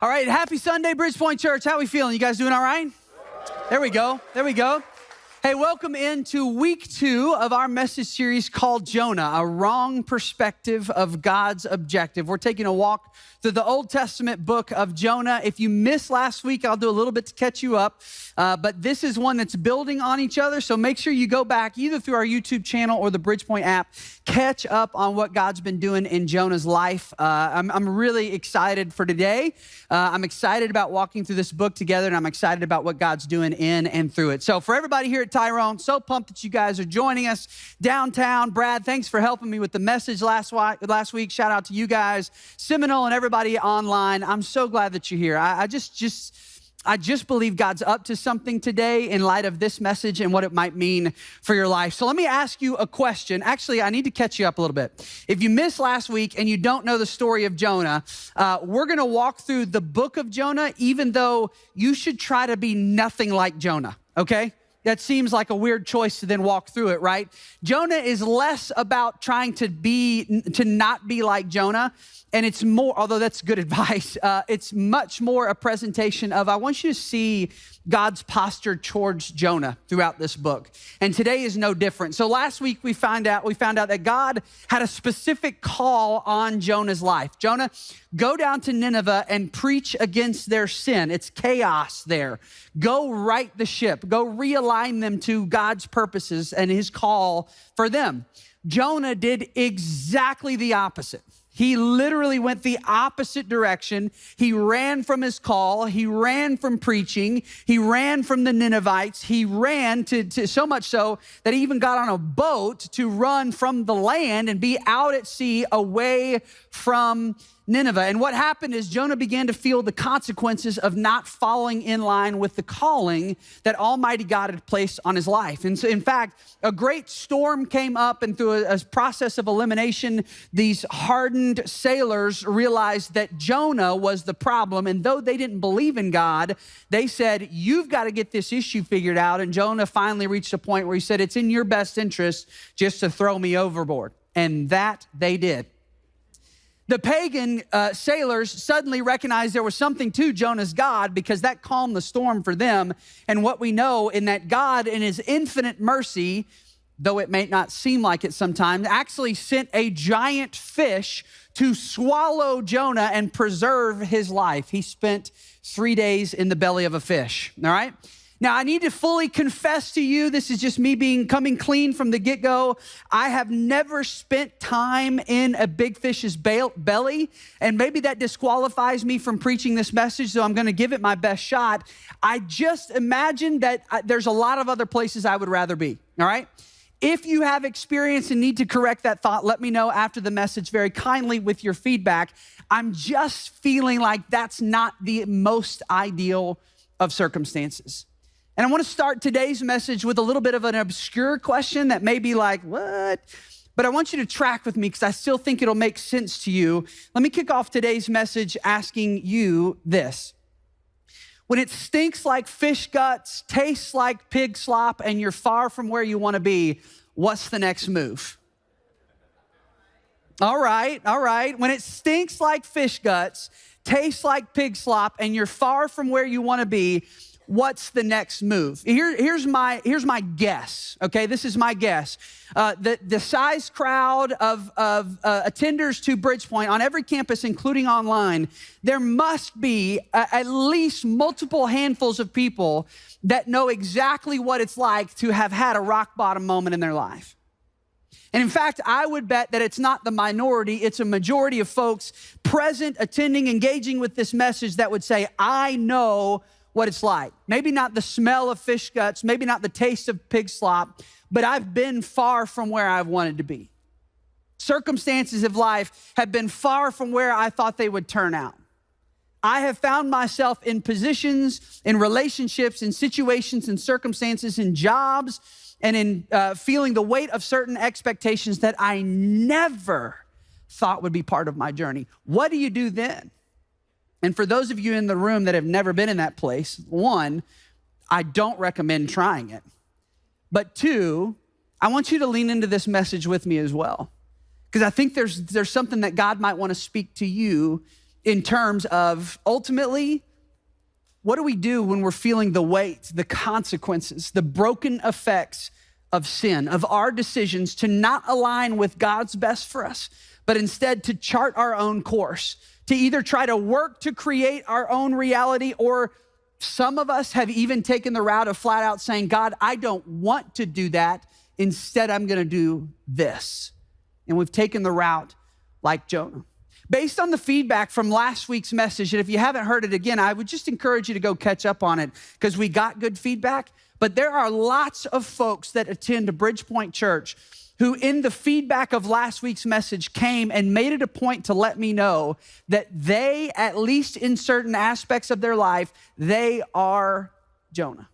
All right, happy Sunday, BridgePoint Church. How we feeling? You guys doing all right? There we go. Hey, welcome into week 2 of our message series called Jonah, a wrong perspective of God's objective. We're taking a walk through the Old Testament book of Jonah. If you missed last week, I'll do a little bit to catch you up. But this is one that's building on each other. So make sure you go back either through our YouTube channel or the BridgePoint app. Catch up on what God's been doing in Jonah's life. I'm really excited for today. I'm excited about walking through this book together, and I'm excited about what God's doing in and through it. So for everybody here at Tyrone, so pumped that you guys are joining us downtown. Brad, thanks for helping me with the message last week. Shout out to you guys. Seminole and everybody online. I'm so glad that you're here. I just believe God's up to something today in light of this message and what it might mean for your life. So let me ask you a question. Actually, I need to catch you up a little bit. If you missed last week and you don't know the story of Jonah, we're going to walk through the book of Jonah, even though you should try to be nothing like Jonah, okay? That seems like a weird choice to then walk through it, right? Jonah is less about trying to not be like Jonah. And it's more, although that's good advice, it's much more a presentation of, I want you to see God's posture towards Jonah throughout this book. And today is no different. So last week we found out that God had a specific call on Jonah's life. Jonah, go down to Nineveh and preach against their sin. It's chaos there. Go right the ship. Go realign them to God's purposes and his call for them. Jonah did exactly the opposite. He literally went the opposite direction. He ran from his call. He ran from preaching. He ran from the Ninevites. He ran to so much so that he even got on a boat to run from the land and be out at sea away from Nineveh. And what happened is Jonah began to feel the consequences of not falling in line with the calling that Almighty God had placed on his life. And so, in fact, a great storm came up, and through a process of elimination, these hardened sailors realized that Jonah was the problem. And though they didn't believe in God, they said, you've got to get this issue figured out. And Jonah finally reached a point where he said, it's in your best interest just to throw me overboard. And that they did. The pagan sailors suddenly recognized there was something to Jonah's God, because that calmed the storm for them. And what we know in that God, in his infinite mercy, though it may not seem like it sometimes, actually sent a giant fish to swallow Jonah and preserve his life. He spent 3 days in the belly of a fish, all right? Now, I need to fully confess to you, this is just me coming clean from the get-go. I have never spent time in a big fish's belly, and maybe that disqualifies me from preaching this message, so I'm going to give it my best shot. I just imagine that there's a lot of other places I would rather be, all right? If you have experience and need to correct that thought, let me know after the message very kindly with your feedback. I'm just feeling like that's not the most ideal of circumstances. And I want to start today's message with a little bit of an obscure question that may be like, what? But I want you to track with me because I still think it'll make sense to you. Let me kick off today's message asking you this. When it stinks like fish guts, tastes like pig slop, and you're far from where you want to be, what's the next move? All right. When it stinks like fish guts, tastes like pig slop, and you're far from where you want to be, what's the next move? Here's my guess, okay? This is my guess. The size crowd of attenders to BridgePoint on every campus, including online, there must be at least multiple handfuls of people that know exactly what it's like to have had a rock bottom moment in their life. And in fact, I would bet that it's not the minority, it's a majority of folks present, attending, engaging with this message that would say, I know what it's like. Maybe not the smell of fish guts, maybe not the taste of pig slop, but I've been far from where I've wanted to be. Circumstances of life have been far from where I thought they would turn out. I have found myself in positions, in relationships, in situations, in circumstances, in jobs, and in feeling the weight of certain expectations that I never thought would be part of my journey. What do you do then? And for those of you in the room that have never been in that place, 1, I don't recommend trying it. But 2, I want you to lean into this message with me as well. Because I think there's something that God might want to speak to you in terms of ultimately, what do we do when we're feeling the weight, the consequences, the broken effects of sin, of our decisions to not align with God's best for us, but instead to chart our own course, to either try to work to create our own reality, or some of us have even taken the route of flat out saying, God, I don't want to do that. Instead, I'm gonna do this. And we've taken the route like Jonah. Based on the feedback from last week's message, and if you haven't heard it again, I would just encourage you to go catch up on it because we got good feedback. But there are lots of folks that attend a BridgePoint church who in the feedback of last week's message came and made it a point to let me know that they, at least in certain aspects of their life, they are Jonah.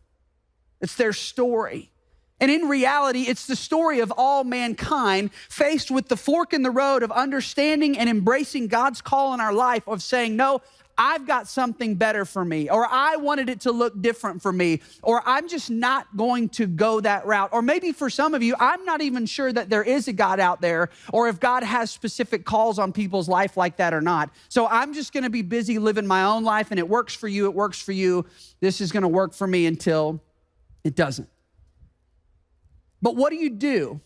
It's their story. And in reality, it's the story of all mankind faced with the fork in the road of understanding and embracing God's call in our life of saying, no, I've got something better for me, or I wanted it to look different for me, or I'm just not going to go that route. Or maybe for some of you, I'm not even sure that there is a God out there, or if God has specific calls on people's life like that or not. So I'm just gonna be busy living my own life, and it works for you, it works for you. This is gonna work for me until it doesn't. But what do you do?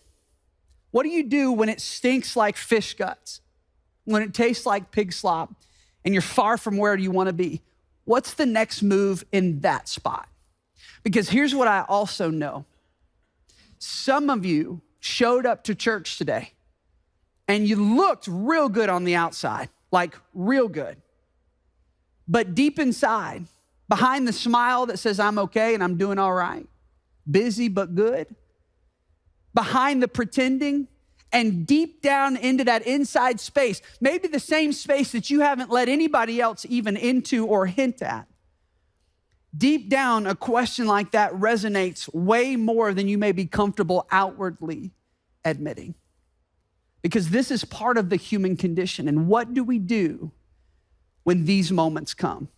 What do you do when it stinks like fish guts? When it tastes like pig slop and you're far from where you want to be? What's the next move in that spot? Because here's what I also know. Some of you showed up to church today and you looked real good on the outside, like real good. But deep inside, behind the smile that says I'm okay and I'm doing all right, busy but good, behind the pretending, and deep down into that inside space, maybe the same space that you haven't let anybody else even into or hint at. Deep down, a question like that resonates way more than you may be comfortable outwardly admitting. Because this is part of the human condition. And what do we do when these moments come?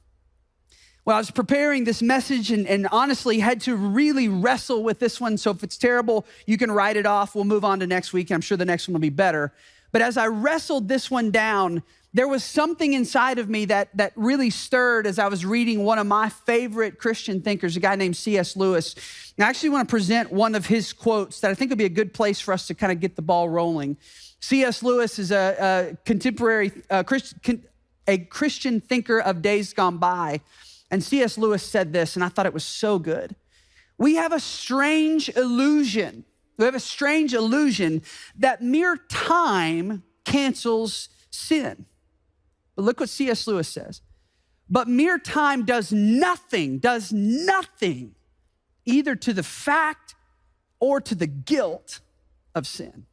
Well, I was preparing this message and honestly had to really wrestle with this one. So if it's terrible, you can write it off. We'll move on to next week. I'm sure the next one will be better. But as I wrestled this one down, there was something inside of me that really stirred as I was reading one of my favorite Christian thinkers, a guy named C.S. Lewis. And I actually want to present one of his quotes that I think would be a good place for us to kind of get the ball rolling. C.S. Lewis is a contemporary Christian thinker of days gone by. And C.S. Lewis said this, and I thought it was so good. We have a strange illusion. We have a strange illusion that mere time cancels sin. But look what C.S. Lewis says. But mere time does nothing either to the fact or to the guilt of sin.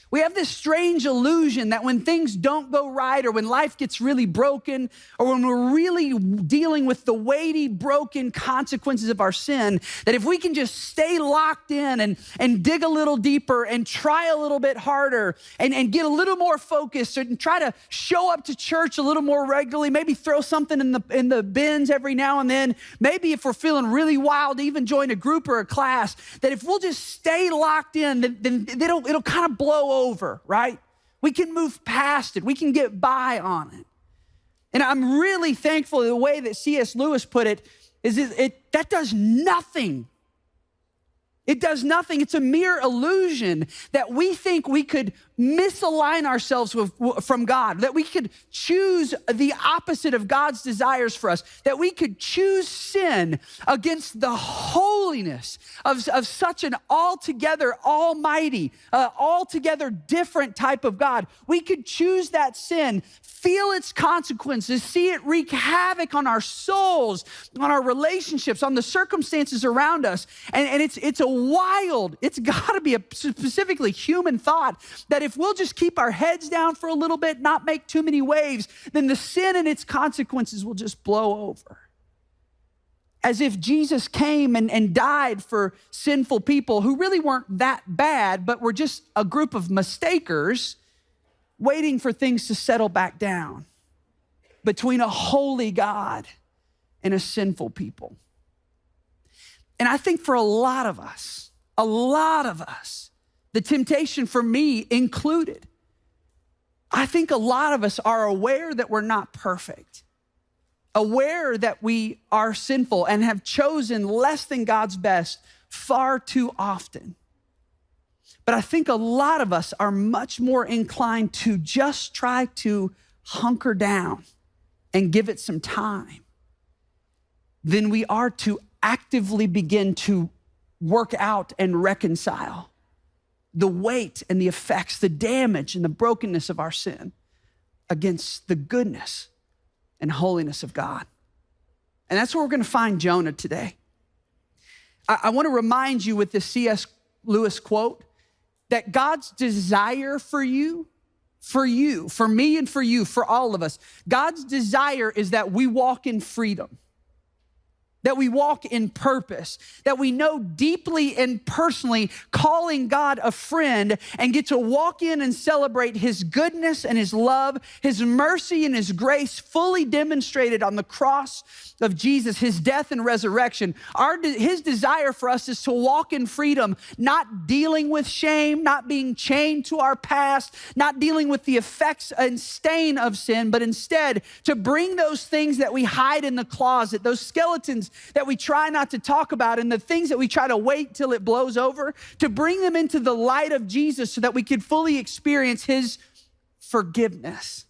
We have this strange illusion that when things don't go right, or when life gets really broken, or when we're really dealing with the weighty, broken consequences of our sin, that if we can just stay locked in and dig a little deeper and try a little bit harder and get a little more focused and try to show up to church a little more regularly, maybe throw something in the bins every now and then, maybe if we're feeling really wild, even join a group or a class, that if we'll just stay locked in, then it'll kind of blow over, right? We can move past it. We can get by on it. And I'm really thankful the way that C.S. Lewis put it is that does nothing. It does nothing. It's a mere illusion that we think we could misalign ourselves from God, that we could choose the opposite of God's desires for us, that we could choose sin against the holiness of such an altogether almighty, altogether different type of God. We could choose that sin, feel its consequences, see it wreak havoc on our souls, on our relationships, on the circumstances around us. And it's got to be a specifically human thought that if we'll just keep our heads down for a little bit, not make too many waves, then the sin and its consequences will just blow over. As if Jesus came and died for sinful people who really weren't that bad, but were just a group of mistakers waiting for things to settle back down between a holy God and a sinful people. And I think for a lot of us, the temptation for me included, I think a lot of us are aware that we're not perfect, aware that we are sinful and have chosen less than God's best far too often. But I think a lot of us are much more inclined to just try to hunker down and give it some time than we are to actively begin to work out and reconcile the weight and the effects, the damage and the brokenness of our sin against the goodness and holiness of God. And that's where we're going to find Jonah today. I want to remind you with this C.S. Lewis quote that God's desire for you, for me and for you, for all of us, God's desire is that we walk in freedom, that we walk in purpose, that we know deeply and personally calling God a friend and get to walk in and celebrate his goodness and his love, his mercy and his grace fully demonstrated on the cross of Jesus, his death and resurrection. His desire for us is to walk in freedom, not dealing with shame, not being chained to our past, not dealing with the effects and stain of sin, but instead to bring those things that we hide in the closet, those skeletons that we try not to talk about and the things that we try to wait till it blows over, to bring them into the light of Jesus so that we can fully experience his forgiveness.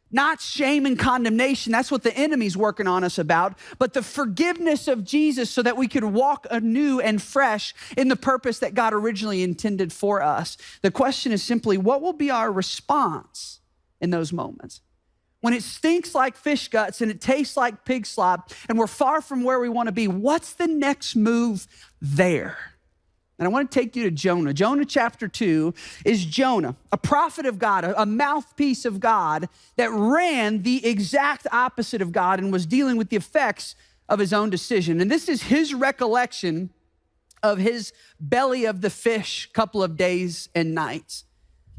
Not shame and condemnation, that's what the enemy's working on us about, but the forgiveness of Jesus so that we could walk anew and fresh in the purpose that God originally intended for us. The question is simply, what will be our response in those moments? When it stinks like fish guts and it tastes like pig slop and we're far from where we want to be, what's the next move there? And I want to take you to Jonah. Jonah chapter 2 is Jonah, a prophet of God, a mouthpiece of God that ran the exact opposite of God and was dealing with the effects of his own decision. And this is his recollection of his belly of the fish couple of days and nights.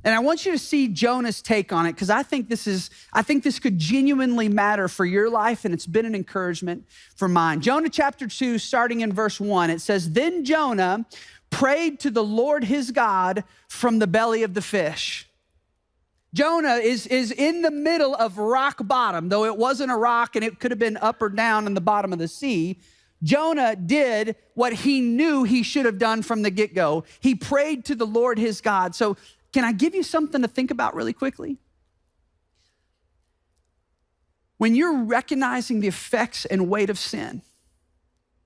And I want you to see Jonah's take on it because I think this could genuinely matter for your life, and it's been an encouragement for mine. Jonah chapter 2, starting in verse 1, it says, "Then Jonah prayed to the Lord his God from the belly of the fish." Jonah is in the middle of rock bottom, though it wasn't a rock and it could have been up or down in the bottom of the sea. Jonah did what he knew he should have done from the get-go. He prayed to the Lord his God. So can I give you something to think about really quickly? When you're recognizing the effects and weight of sin,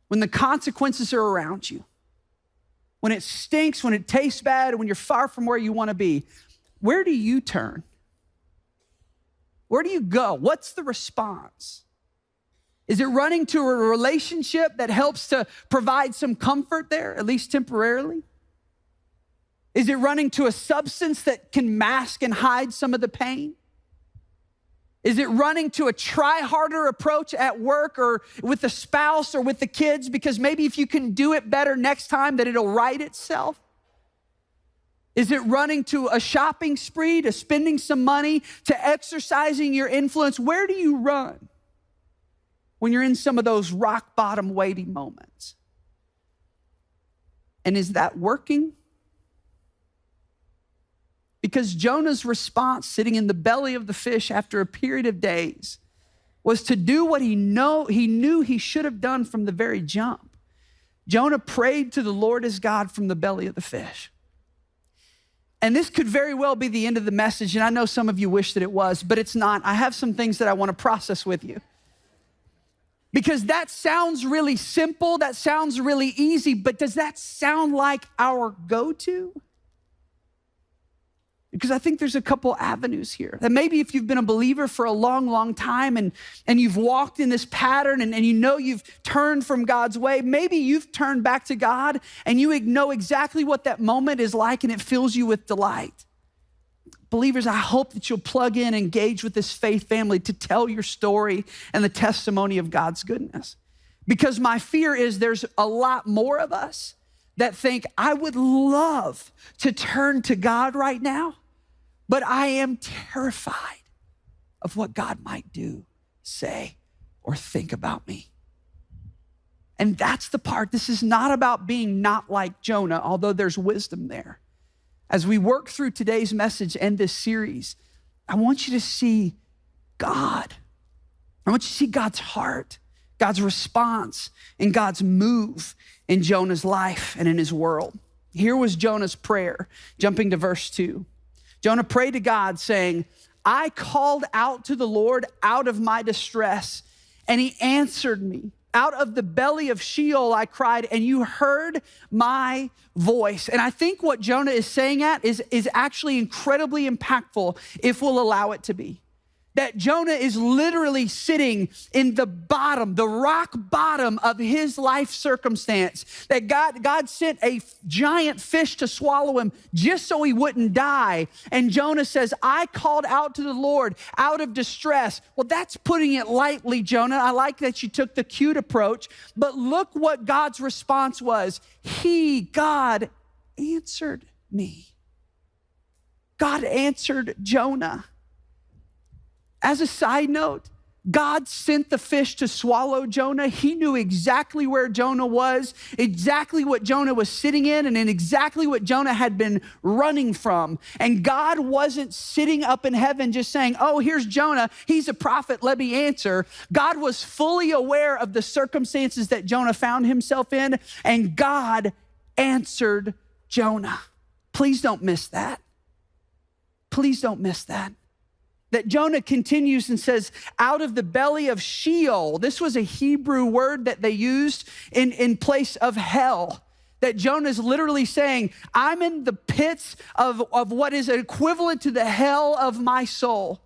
when the consequences are around you, when it stinks, when it tastes bad, when you're far from where you want to be, where do you turn? Where do you go? What's the response? Is it running to a relationship that helps to provide some comfort there, at least temporarily? Is it running to a substance that can mask and hide some of the pain? Is it running to a try harder approach at work or with the spouse or with the kids because maybe if you can do it better next time that it'll right itself? Is it running to a shopping spree, to spending some money, to exercising your influence? Where do you run when you're in some of those rock bottom weighty moments? And is that working? Because Jonah's response sitting in the belly of the fish after a period of days was to do what he knew he should have done from the very jump. Jonah prayed to the Lord his God from the belly of the fish. And this could very well be the end of the message, and I know some of you wish that it was, but it's not. I have some things that I want to process with you. Because that sounds really simple, that sounds really easy, but does that sound like our go-to? Because I think there's a couple avenues here. That maybe if you've been a believer for a long, long time and you've walked in this pattern and you know you've turned from God's way, maybe you've turned back to God and you know exactly what that moment is like and it fills you with delight. Believers, I hope that you'll plug in and engage with this faith family to tell your story and the testimony of God's goodness. Because my fear is there's a lot more of us that think, I would love to turn to God right now, but I am terrified of what God might do, say, or think about me. And that's the part. This is not about being not like Jonah, although there's wisdom there. As we work through today's message and this series, I want you to see God. I want you to see God's heart, God's response, and God's move in Jonah's life and in his world. Here was Jonah's prayer, jumping to verse 2. Jonah prayed to God saying, I called out to the Lord out of my distress, and he answered me. Out of the belly of Sheol I cried, and you heard my voice. And I think what Jonah is saying is actually incredibly impactful if we'll allow it to be. That Jonah is literally sitting in the bottom, the rock bottom of his life circumstance. That God sent a giant fish to swallow him just so he wouldn't die. And Jonah says, I called out to the Lord out of distress. Well, that's putting it lightly, Jonah. I like that you took the cute approach. But look what God's response was. God, answered me. God answered Jonah. As a side note, God sent the fish to swallow Jonah. He knew exactly where Jonah was, exactly what Jonah was sitting in, and then exactly what Jonah had been running from. And God wasn't sitting up in heaven just saying, oh, here's Jonah. He's a prophet. Let me answer. God was fully aware of the circumstances that Jonah found himself in, and God answered Jonah. Please don't miss that. Please don't miss that. That Jonah continues and says, out of the belly of Sheol. This was a Hebrew word that they used in place of hell. That Jonah is literally saying, I'm in the pits of what is equivalent to the hell of my soul.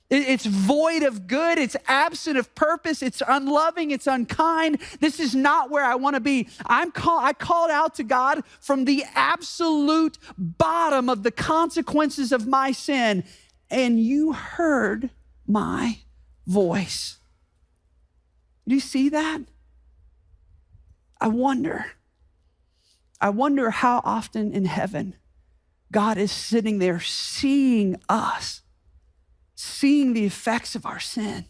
It's void of good. It's absent of purpose. It's unloving. It's unkind. This is not where I want to be. I called out to God from the absolute bottom of the consequences of my sin. And you heard my voice. Do you see that? I wonder how often in heaven God is sitting there seeing us, seeing the effects of our sin,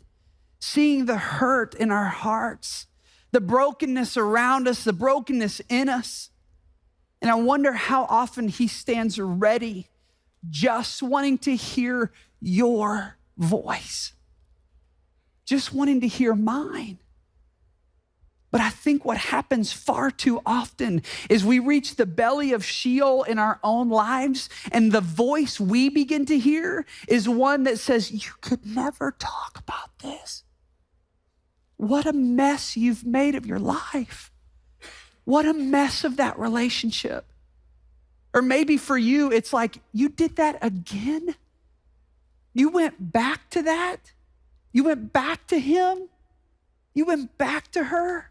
seeing the hurt in our hearts, the brokenness around us, the brokenness in us. And I wonder how often he stands ready, just wanting to hear your voice, just wanting to hear mine. But I think what happens far too often is we reach the belly of Sheol in our own lives, and the voice we begin to hear is one that says, you could never talk about this. What a mess you've made of your life. What a mess of that relationship. Or maybe for you, it's like, you did that again? You went back to that? You went back to him? You went back to her?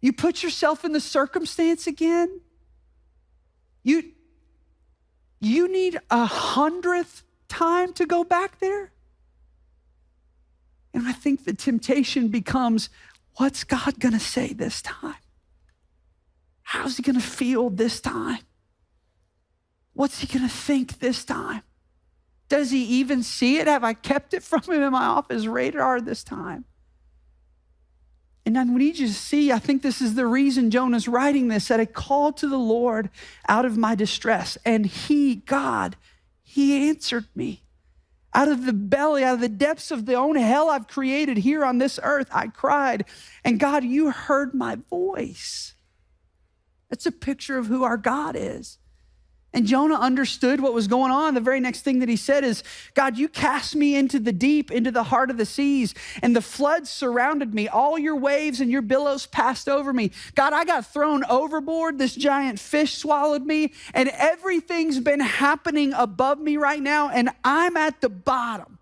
You put yourself in the circumstance again? You need 100th time to go back there? And I think the temptation becomes, what's God gonna say this time? How's he gonna feel this time? What's he gonna think this time? Does he even see it? Have I kept it from him off his radar this time? And I need you to see, I think this is the reason Jonah's writing this, that I called to the Lord out of my distress, and God, he answered me. Out of the belly, out of the depths of the own hell I've created here on this earth, I cried, and God, you heard my voice. That's a picture of who our God is. And Jonah understood what was going on. The very next thing that he said is, God, you cast me into the deep, into the heart of the seas, and the floods surrounded me. All your waves and your billows passed over me. God, I got thrown overboard. This giant fish swallowed me, and everything's been happening above me right now, and I'm at the bottom.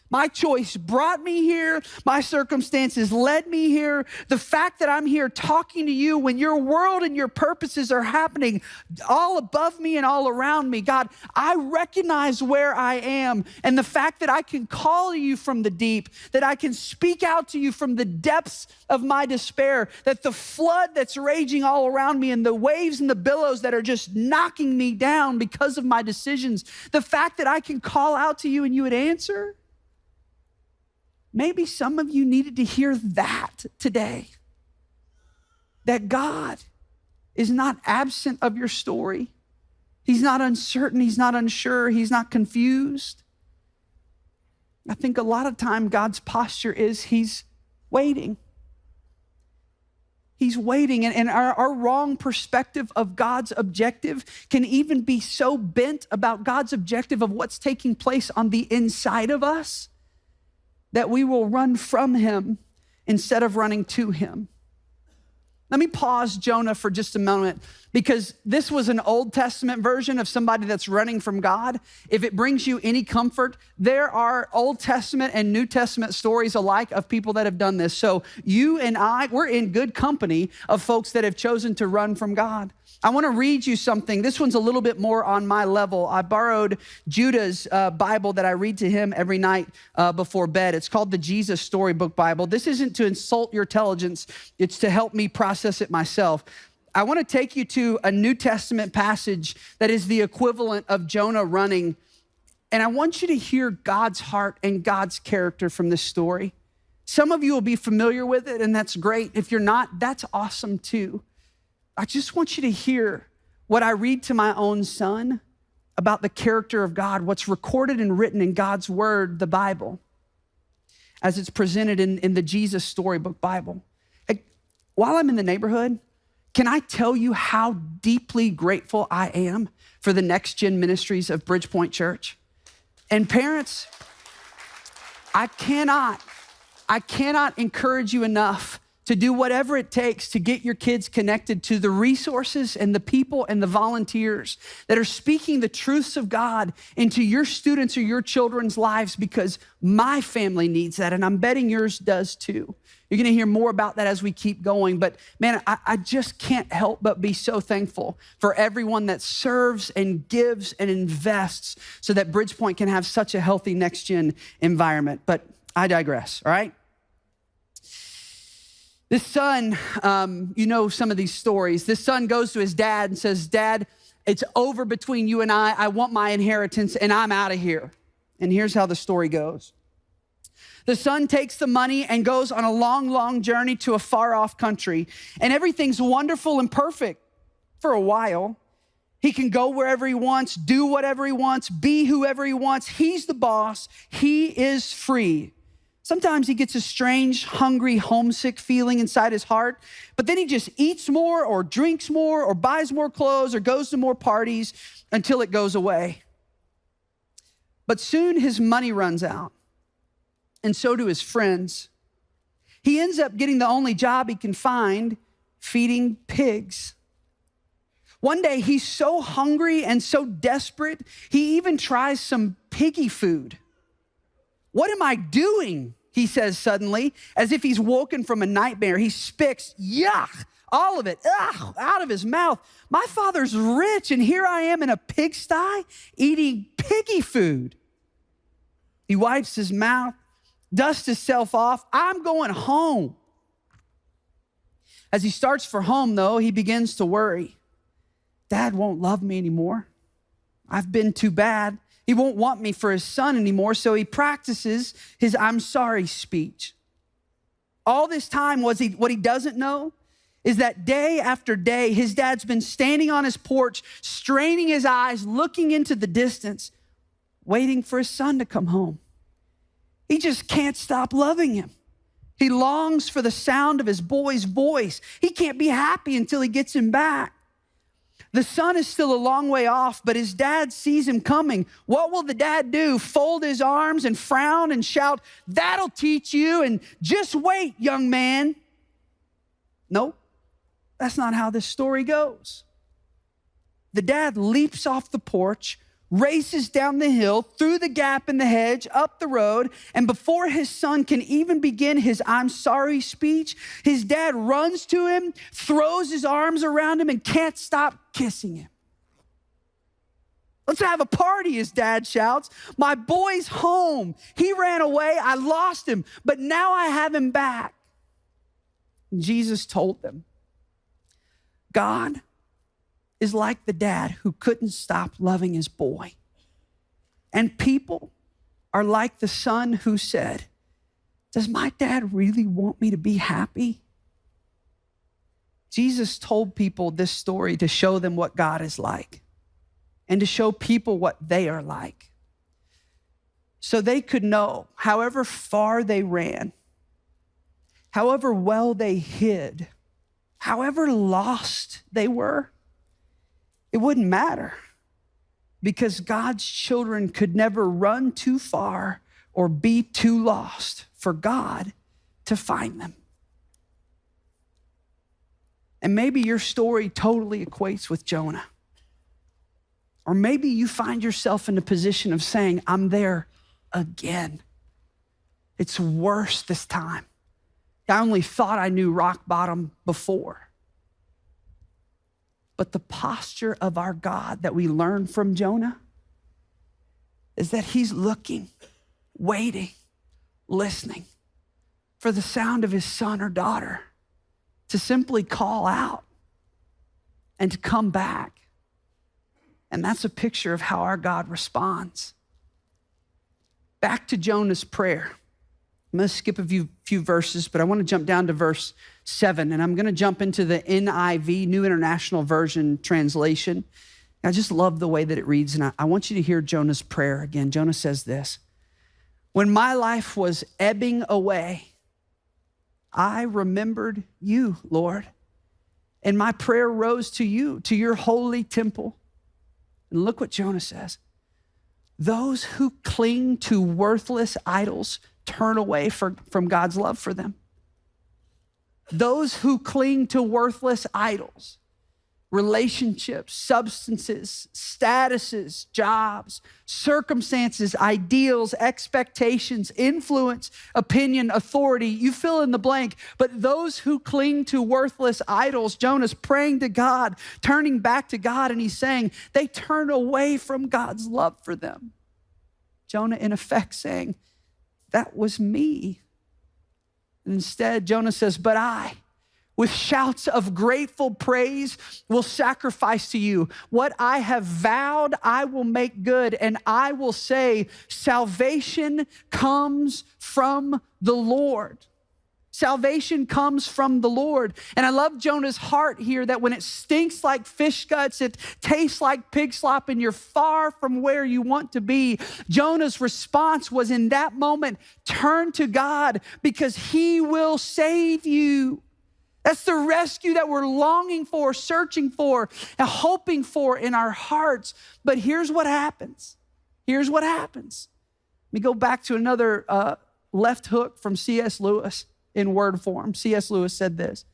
My choice brought me here. My circumstances led me here. The fact that I'm here talking to you when your world and your purposes are happening all above me and all around me. God, I recognize where I am, and the fact that I can call to you from the deep, that I can speak out to you from the depths of my despair, that the flood that's raging all around me and the waves and the billows that are just knocking me down because of my decisions, the fact that I can call out to you and you would answer. Maybe some of you needed to hear that today. That God is not absent of your story. He's not uncertain. He's not unsure. He's not confused. I think a lot of time God's posture is he's waiting. He's waiting, and our wrong perspective of God's objective can even be so bent about God's objective of what's taking place on the inside of us that we will run from him instead of running to him. Let me pause Jonah for just a moment, because this was an Old Testament version of somebody that's running from God. If it brings you any comfort, there are Old Testament and New Testament stories alike of people that have done this. So you and I, we're in good company of folks that have chosen to run from God. I want to read you something. This one's a little bit more on my level. I borrowed Judah's Bible that I read to him every night before bed. It's called the Jesus Storybook Bible. This isn't to insult your intelligence. It's to help me process it myself. I want to take you to a New Testament passage that is the equivalent of Jonah running. And I want you to hear God's heart and God's character from this story. Some of you will be familiar with it, and that's great. If you're not, that's awesome too. I just want you to hear what I read to my own son about the character of God, what's recorded and written in God's word, the Bible, as it's presented in the Jesus Storybook Bible. While I'm in the neighborhood, can I tell you how deeply grateful I am for the next gen ministries of BridgePoint Church? And parents, I cannot encourage you enough to do whatever it takes to get your kids connected to the resources and the people and the volunteers that are speaking the truths of God into your students or your children's lives, because my family needs that, and I'm betting yours does too. You're gonna hear more about that as we keep going, but man, I just can't help but be so thankful for everyone that serves and gives and invests so that BridgePoint can have such a healthy next-gen environment. But I digress, all right? This son, you know some of these stories. This son goes to his dad and says, "Dad, it's over between you and I. I want my inheritance and I'm out of here." And here's how the story goes. The son takes the money and goes on a long, long journey to a far off country. And everything's wonderful and perfect for a while. He can go wherever he wants, do whatever he wants, be whoever he wants. He's the boss. He is free. Sometimes he gets a strange, hungry, homesick feeling inside his heart, but then he just eats more or drinks more or buys more clothes or goes to more parties until it goes away. But soon his money runs out, and so do his friends. He ends up getting the only job he can find, feeding pigs. One day he's so hungry and so desperate, he even tries some piggy food. "What am I doing?" he says suddenly, as if he's woken from a nightmare. He spits, yuck, all of it, out of his mouth. "My father's rich, and here I am in a pigsty eating piggy food." He wipes his mouth, dusts himself off. "I'm going home." As he starts for home, though, he begins to worry. Dad won't love me anymore. I've been too bad. He won't want me for his son anymore, so he practices his "I'm sorry" speech. All this time, what he doesn't know is that day after day, his dad's been standing on his porch, straining his eyes, looking into the distance, waiting for his son to come home. He just can't stop loving him. He longs for the sound of his boy's voice. He can't be happy until he gets him back. The son is still a long way off, but his dad sees him coming. What will the dad do? Fold his arms and frown and shout, "That'll teach you, and just wait, young man." Nope, that's not how this story goes. The dad leaps off the porch, races down the hill, through the gap in the hedge, up the road, and before his son can even begin his "I'm sorry" speech, his dad runs to him, throws his arms around him, and can't stop kissing him. "Let's have a party," his dad shouts. "My boy's home. He ran away. I lost him, but now I have him back." And Jesus told them, God is like the dad who couldn't stop loving his boy. And people are like the son who said, "Does my dad really want me to be happy?" Jesus told people this story to show them what God is like and to show people what they are like. so they could know, however far they ran, however well they hid, however lost they were, it wouldn't matter, because God's children could never run too far or be too lost for God to find them. And maybe your story totally equates with Jonah. Or maybe you find yourself in a position of saying, I'm there again. It's worse this time. I only thought I knew rock bottom before. But the posture of our God that we learn from Jonah is that he's looking, waiting, listening for the sound of his son or daughter to simply call out and to come back. And that's a picture of how our God responds. Back to Jonah's prayer. I'm going to skip a few verses, but I want to jump down to verse 7, and I'm going to jump into the NIV, New International Version translation. I just love the way that it reads, and I want you to hear Jonah's prayer again. Jonah says this: when my life was ebbing away, I remembered you, Lord, and my prayer rose to you, to your holy temple. And look what Jonah says. Those who cling to worthless idols turn away from God's love for them. Those who cling to worthless idols, relationships, substances, statuses, jobs, circumstances, ideals, expectations, influence, opinion, authority, you fill in the blank. But those who cling to worthless idols, Jonah's praying to God, turning back to God, and he's saying they turn away from God's love for them. Jonah, in effect, saying, that was me. And instead, Jonah says, but I, with shouts of grateful praise, will sacrifice to you. What I have vowed, I will make good. And I will say, salvation comes from the Lord. Salvation comes from the Lord. And I love Jonah's heart here, that when it stinks like fish guts, it tastes like pig slop, and you're far from where you want to be. Jonah's response was, in that moment, turn to God, because he will save you. That's the rescue that we're longing for, searching for, and hoping for in our hearts. But here's what happens. Here's what happens. Let me go back to another left hook from C.S. Lewis in word form. C.S. Lewis said this: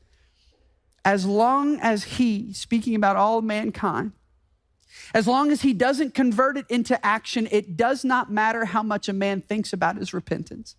as long as he, speaking about all mankind, as long as he doesn't convert it into action, it does not matter how much a man thinks about his repentance.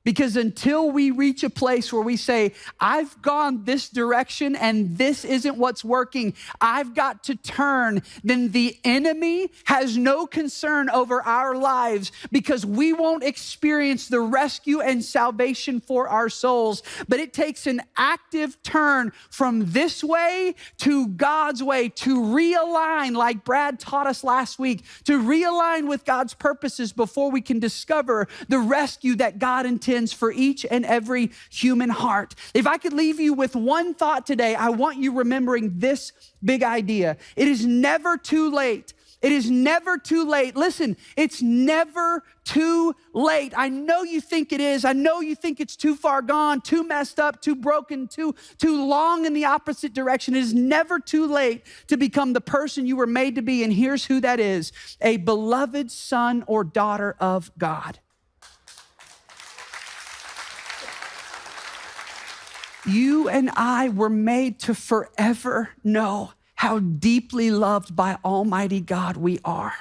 Because until we reach a place where we say, I've gone this direction and this isn't what's working, I've got to turn, then the enemy has no concern over our lives, because we won't experience the rescue and salvation for our souls. But it takes an active turn from this way to God's way, to realign, like Brad taught us last week, to realign with God's purposes before we can discover the rescue that God intends for each and every human heart. If I could leave you with one thought today, I want you remembering this big idea. It is never too late. It is never too late. Listen, it's never too late. I know you think it is. I know you think it's too far gone, too messed up, too broken, too long in the opposite direction. It is never too late to become the person you were made to be. And here's who that is: a beloved son or daughter of God. You and I were made to forever know how deeply loved by Almighty God we are.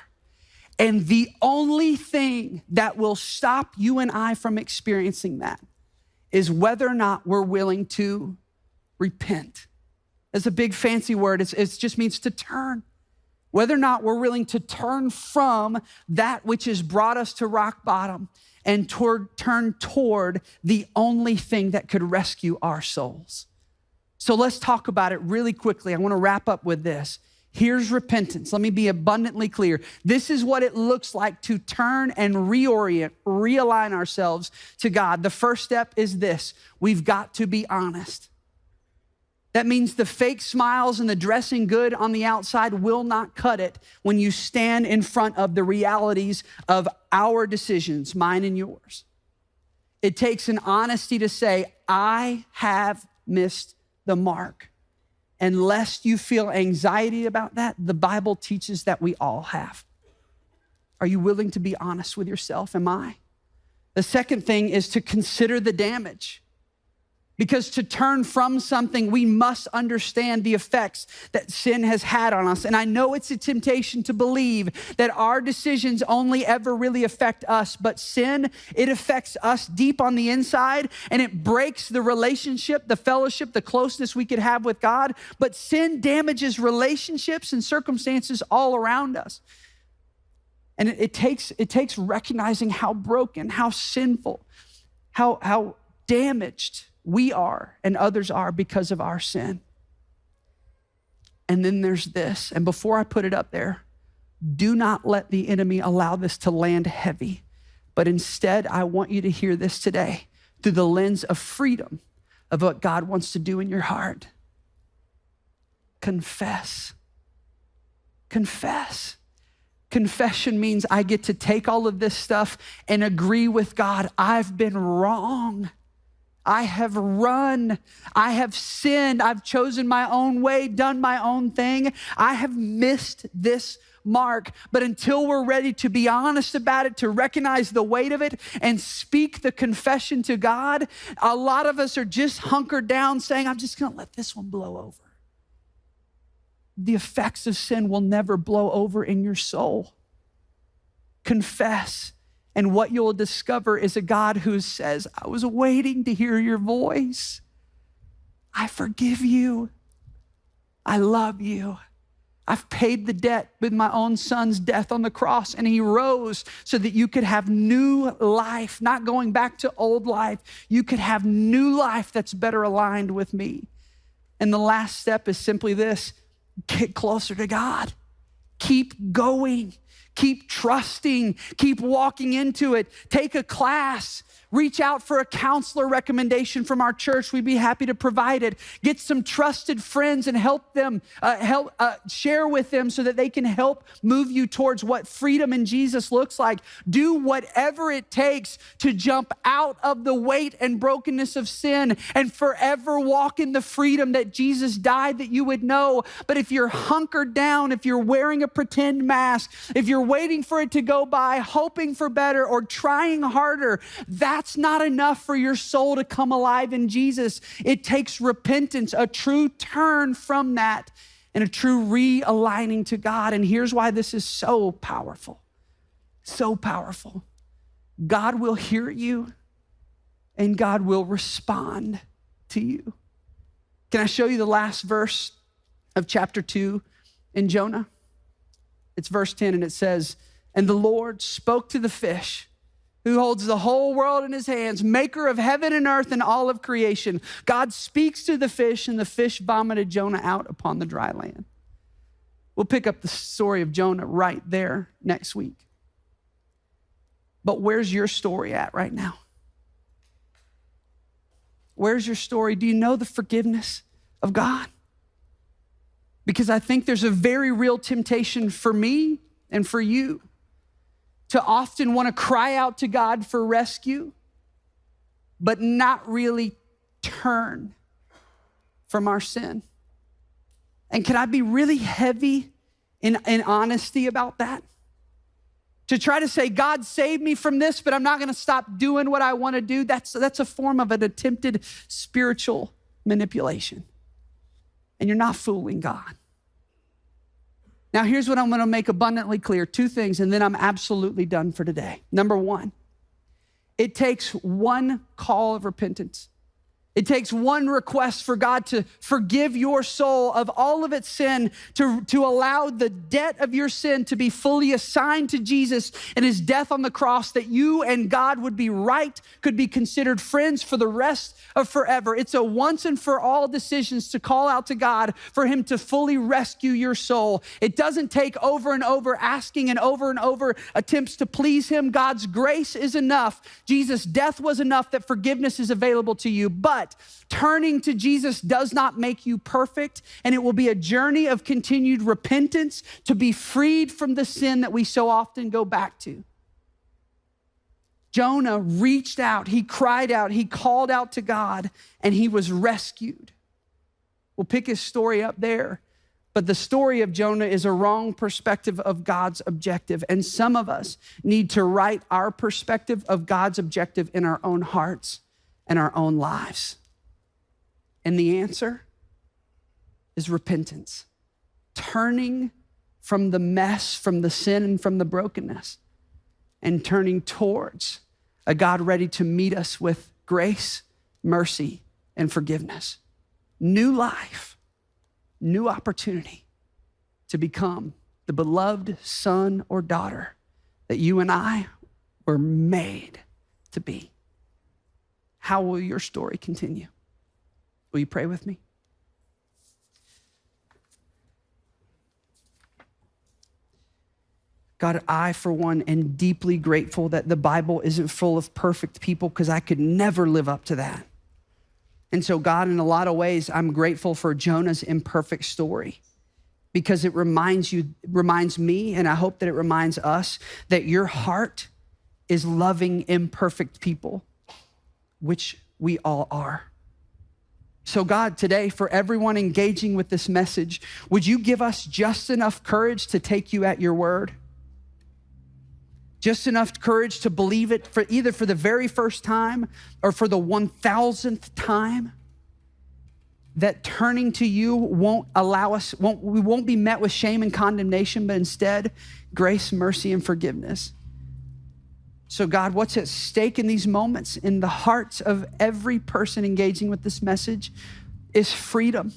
And the only thing that will stop you and I from experiencing that is whether or not we're willing to repent. It's a big fancy word. It just means to turn. Whether or not we're willing to turn from that which has brought us to rock bottom and turn toward the only thing that could rescue our souls. So let's talk about it really quickly. I want to wrap up with this. Here's repentance. Let me be abundantly clear. This is what it looks like to turn and realign ourselves to God. The first step is this: we've got to be honest. That means the fake smiles and the dressing good on the outside will not cut it when you stand in front of the realities of our decisions, mine and yours. It takes an honesty to say, I have missed the mark. And lest you feel anxiety about that, the Bible teaches that we all have. Are you willing to be honest with yourself? Am I? The second thing is to consider the damage. Because to turn from something, we must understand the effects that sin has had on us. And I know it's a temptation to believe that our decisions only ever really affect us, but sin, it affects us deep on the inside, and it breaks the relationship, the fellowship, the closeness we could have with God. But sin damages relationships and circumstances all around us. And it takes recognizing how broken, how sinful, how damaged we are and others are because of our sin. And then there's this, and before I put it up there, do not let the enemy allow this to land heavy, but instead I want you to hear this today through the lens of freedom of what God wants to do in your heart. Confess. Confess. Confession means I get to take all of this stuff and agree with God. I've been wrong. I have run. I have sinned. I've chosen my own way, done my own thing. I have missed this mark. But until we're ready to be honest about it, to recognize the weight of it and speak the confession to God, a lot of us are just hunkered down saying, I'm just going to let this one blow over. The effects of sin will never blow over in your soul. Confess. And what you'll discover is a God who says, I was waiting to hear your voice. I forgive you. I love you. I've paid the debt with my own son's death on the cross, and he rose so that you could have new life, not going back to old life. You could have new life that's better aligned with me. And the last step is simply this: get closer to God. Keep going. Keep trusting, keep walking into it. Take a class, reach out for a counselor recommendation from our church. We'd be happy to provide it. Get some trusted friends and help them, share with them so that they can help move you towards what freedom in Jesus looks like. Do whatever it takes to jump out of the weight and brokenness of sin and forever walk in the freedom that Jesus died that you would know. But if you're hunkered down, if you're wearing a pretend mask, if you're waiting for it to go by, hoping for better or trying harder, that's not enough for your soul to come alive in Jesus. It takes repentance, a true turn from that, and a true realigning to God. And here's why this is so powerful. So powerful. God will hear you and God will respond to you. Can I show you the last verse of chapter 2 in Jonah? It's verse 10, and it says, and the Lord spoke to the fish, who holds the whole world in his hands, maker of heaven and earth and all of creation. God speaks to the fish, and the fish vomited Jonah out upon the dry land. We'll pick up the story of Jonah right there next week. But where's your story at right now? Where's your story? Do you know the forgiveness of God? Because I think there's a very real temptation for me and for you to often want to cry out to God for rescue, but not really turn from our sin. And can I be really heavy in honesty about that? To try to say, God, save me from this, but I'm not going to stop doing what I want to do. That's a form of an attempted spiritual manipulation. And you're not fooling God. Now, here's what I'm going to make abundantly clear. 2 things, and then I'm absolutely done for today. Number 1, it takes one call of repentance. It takes one request for God to forgive your soul of all of its sin, to allow the debt of your sin to be fully assigned to Jesus and his death on the cross, that you and God would be right, could be considered friends for the rest of forever. It's a once and for all decisions to call out to God for him to fully rescue your soul. It doesn't take over and over asking and over attempts to please him. God's grace is enough. Jesus' death was enough that forgiveness is available to you. But But turning to Jesus does not make you perfect, and it will be a journey of continued repentance to be freed from the sin that we so often go back to. Jonah reached out, he cried out, he called out to God, and he was rescued. We'll pick his story up there. But the story of Jonah is a wrong perspective of God's objective. And some of us need to write our perspective of God's objective in our own hearts and our own lives. And the answer is repentance. Turning from the mess, from the sin, and from the brokenness, and turning towards a God ready to meet us with grace, mercy, and forgiveness. New life, new opportunity to become the beloved son or daughter that you and I were made to be. How will your story continue? Will you pray with me? God, I, for one, am deeply grateful that the Bible isn't full of perfect people, because I could never live up to that. And so, God, in a lot of ways, I'm grateful for Jonah's imperfect story, because it reminds me, and I hope that it reminds us, that your heart is loving imperfect people, which we all are. So God, today, for everyone engaging with this message, would you give us just enough courage to take you at your word? Just enough courage to believe it for either for the very first time or for the 1,000th time, that turning to you we won't be met with shame and condemnation, but instead grace, mercy, and forgiveness. So God, what's at stake in these moments in the hearts of every person engaging with this message is freedom.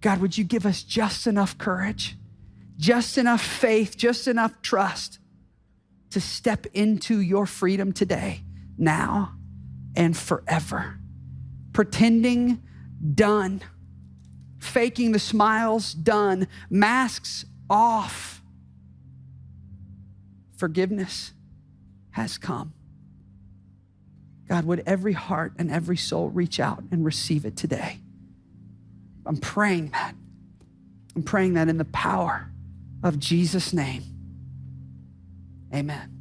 God, would you give us just enough courage, just enough faith, just enough trust to step into your freedom today, now, and forever. Pretending, done. Faking the smiles, done. Masks off. Forgiveness has come. God, would every heart and every soul reach out and receive it today? I'm praying that. I'm praying that in the power of Jesus' name. Amen.